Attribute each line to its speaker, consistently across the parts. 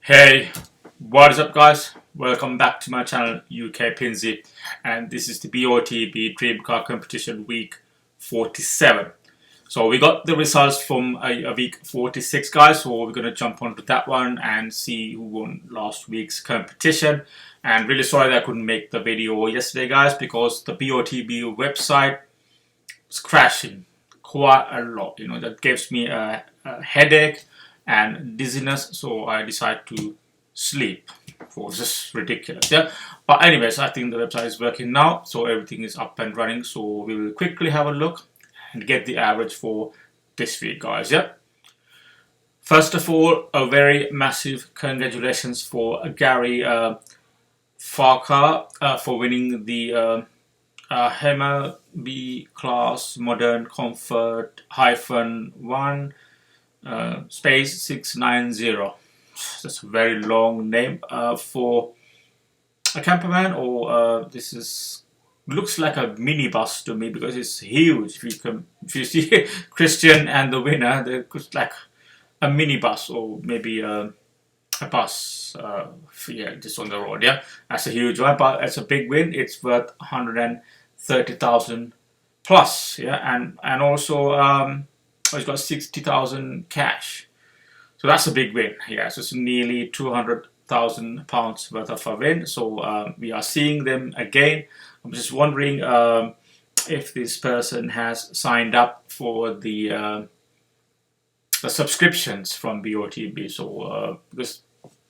Speaker 1: Hey, what is up guys? Welcome back to my channel UK Pinsy, and this is the BOTB Dream Car Competition week 47. So we got the results from a week 46 guys, so we're going to jump onto that one and see who won last week's competition. And really sorry that I couldn't make the video yesterday guys, because the BOTB website was crashing quite a lot. That gives me a headache and dizziness, so I decided to sleep. It was just ridiculous, yeah. But anyways, I think the website is working now, so everything is up and running. So we will quickly have a look and get the average for this week, guys. Yeah. First of all, a very massive congratulations for Gary Farcar for winning the Hammer B class Modern Comfort -1 space 690. That's a very long name for a campervan, or this is looks like a minibus to me because it's huge. If you see Christian and the winner, they're like a minibus or maybe a bus. Yeah, just on the road. Yeah, that's a huge one, but it's a big win. It's worth 130,000 plus. Yeah, and also it's got 60,000 cash. So that's a big win. Yeah, so it's nearly 200,000 pounds worth of a win. So we are seeing them again. I'm just wondering if this person has signed up for the subscriptions from BOTB. So because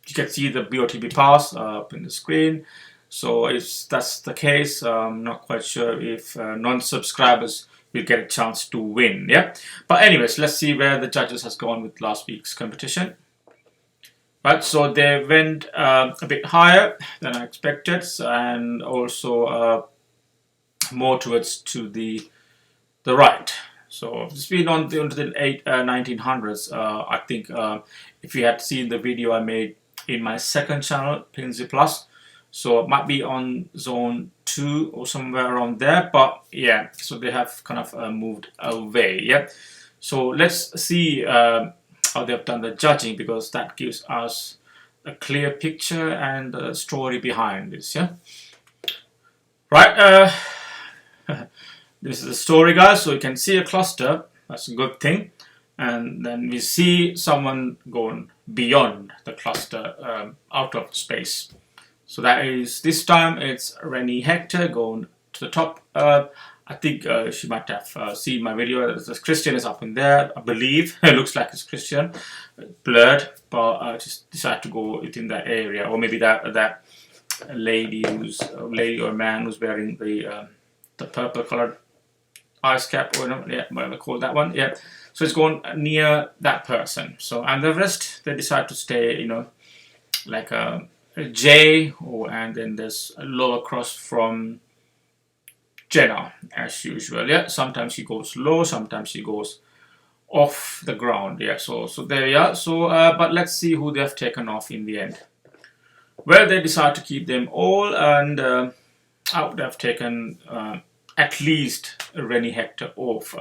Speaker 1: you can see the BOTB pass up in the screen. So if that's the case, I'm not quite sure if non-subscribers will get a chance to win. Yeah, but anyways, let's see where the judges has gone with last week's competition. Right, so they went a bit higher than I expected, and also more towards to the right. So it's been on the 1900s. I think if you had seen the video I made in my second channel, Pinsy Plus, so it might be on zone 2 or somewhere around there. But yeah, so they have kind of moved away. Yeah. So let's see how they've done the judging, because that gives us a clear picture and the story behind this. Yeah. Right. This is the story, guys. So you can see a cluster. That's a good thing. And then we see someone going beyond the cluster, out of space. So that is, this time it's Rennie Hector going to the top. I think she might have seen my video. The Christian is up in there, I believe. It looks like it's Christian, blurred, but I just decided to go within that area, or maybe that lady or man who's wearing the purple colored ice cap, or yeah, whatever call that one. Yeah, so it's going near that person. So, and the rest, they decide to stay, like a J, and then there's a low across from Jenna as usual. Yeah, sometimes she goes low, sometimes she goes off the ground. Yeah, so there we are. So but let's see who they have taken off in the end. Well, they decide to keep them all, and out they've taken at least Rennie Hector off,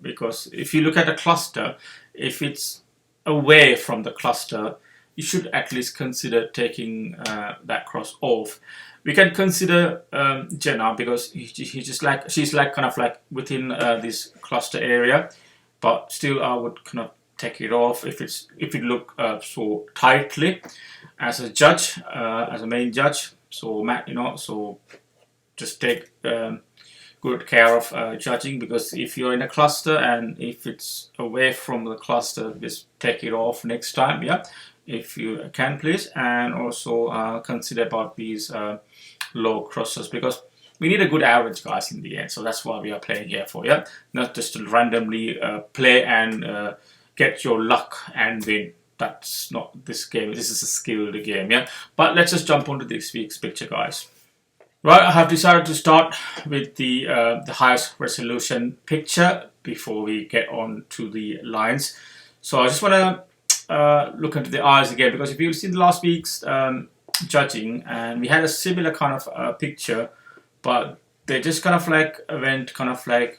Speaker 1: because if you look at a cluster, if it's away from the cluster, you should at least consider taking that cross off. We can consider Jenna, because she's like kind of like within this cluster area, but still I would kind of take it off if it look so tightly as a judge, as a main judge. So Matt, so just take good care of judging, because if you're in a cluster and if it's away from the cluster, just take it off next time. Yeah, if you can, please. And also consider about these low crosses, because we need a good average, guys, in the end. So that's why we are playing here for. Yeah, not just to randomly play and get your luck and win. That's not this game. This is a skilled game. Yeah, but let's just jump onto this week's picture, guys. Right, I have decided to start with the highest resolution picture before we get on to the lines. So I just want to look into the eyes again, because if you've seen last week's judging, and we had a similar kind of picture, but they just kind of like went kind of like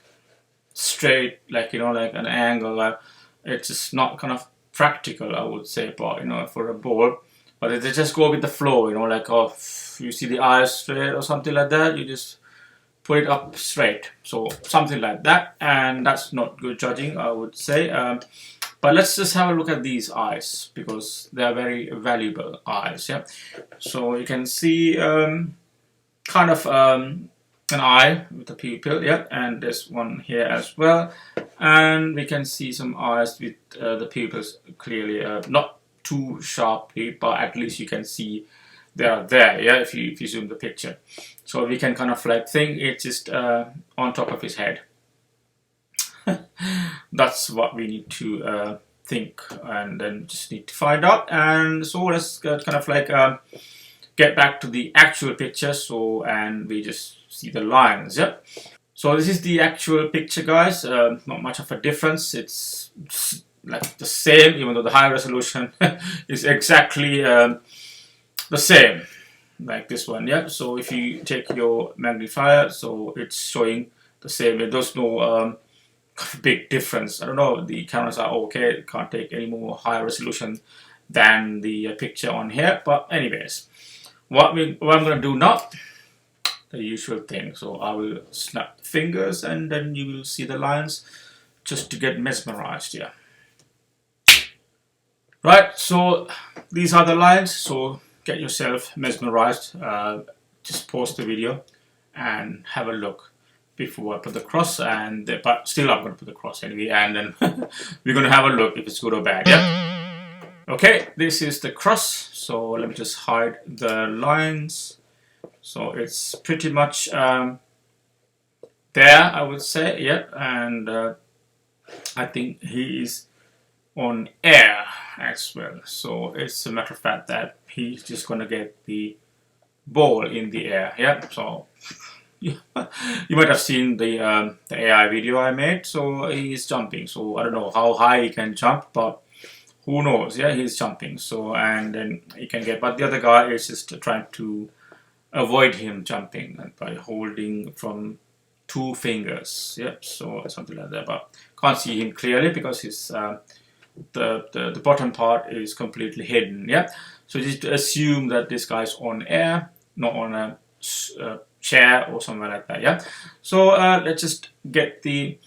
Speaker 1: straight, like like an angle. It's just not kind of practical, I would say, but for a ball. But they just go with the flow, you know, like, oh, you see the eyes straight or something like that, you just put it up straight. So something like that, and that's not good judging, I would say. But let's just have a look at these eyes, because they are very valuable eyes. Yeah, so you can see kind of an eye with a pupil. Yeah, and there's one here as well, and we can see some eyes with the pupils clearly, not too sharply, but at least you can see they are there. Yeah, if you zoom the picture, so we can kind of like think it's just on top of his head. That's what we need to think, and then just need to find out. And so let's kind of like get back to the actual picture. So, and we just see the lines. Yeah, so this is the actual picture, guys. Not much of a difference. It's like the same, even though the high resolution is exactly the same like this one. Yeah, so if you take your magnifier, so it's showing the same. There's no big difference. I don't know, the cameras are okay, it can't take any more high resolution than the picture on here. But anyways, what I'm going to do now, the usual thing. So I will snap the fingers, and then you will see the lines just to get mesmerized. Yeah, right, so these are the lines. So get yourself mesmerized. Just pause the video and have a look before I put the cross, and but still I'm going to put the cross anyway, and then we're going to have a look if it's good or bad. Yeah, okay, this is the cross. So let me just hide the lines. So it's pretty much there, I would say. Yeah, and I think he is on air as well. So it's a matter of fact that he's just going to get the ball in the air. Yeah, so you might have seen the AI video I made. So he's jumping. So I don't know how high he can jump, but who knows? Yeah, he's jumping. So, and then he can get, but the other guy is just trying to avoid him jumping by holding from 2 fingers. Yep, so something like that. But can't see him clearly because his the bottom part is completely hidden. Yeah, so just assume that this guy's on air, not on a chair or somewhere like that. Yeah, so let's just get the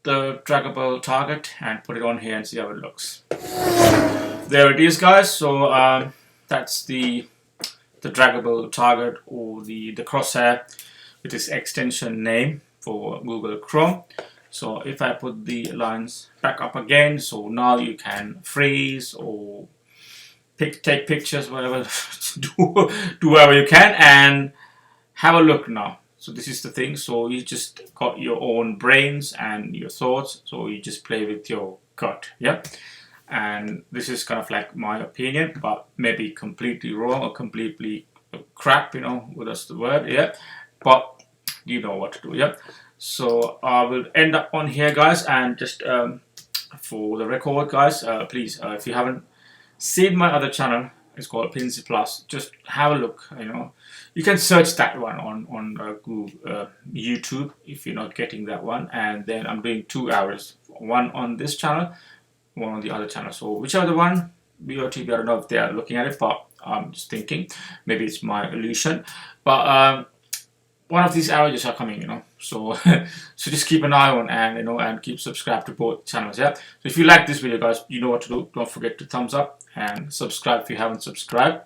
Speaker 1: draggable target and put it on here and see how it looks. There it is, guys. So that's the draggable target, or the crosshair with its extension name for Google Chrome. So if I put the lines back up again, so now you can freeze or take pictures, whatever, do whatever you can, and have a look now. So this is the thing. So you just got your own brains and your thoughts. So you just play with your gut. Yeah. And this is kind of like my opinion, but maybe completely wrong or completely crap, you know, that's the word. Yeah. But you know what to do. Yeah. So I will end up on here, guys, and just for the record, guys, please, if you haven't seen my other channel, it's called Pinsy Plus, just have a look. You know, you can search that one on Google, YouTube if you're not getting that one, and then I'm doing 2 hours, one on this channel, one on the other channel. So whichever one, BOTB, I don't know if they are looking at it, but I'm just thinking maybe it's my illusion. But one of these averages are coming, you know, so so just keep an eye on, and you know, and keep subscribed to both channels. Yeah, so if you like this video, guys, you know what to do. Don't forget to thumbs up and subscribe if you haven't subscribed.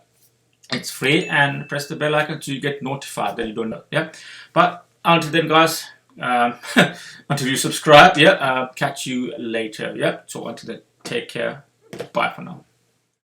Speaker 1: It's free, and press the bell icon so you get notified that you don't know. Yeah, but until then, guys, until you subscribe, yeah, catch you later. Yeah, so until then, take care, bye for now.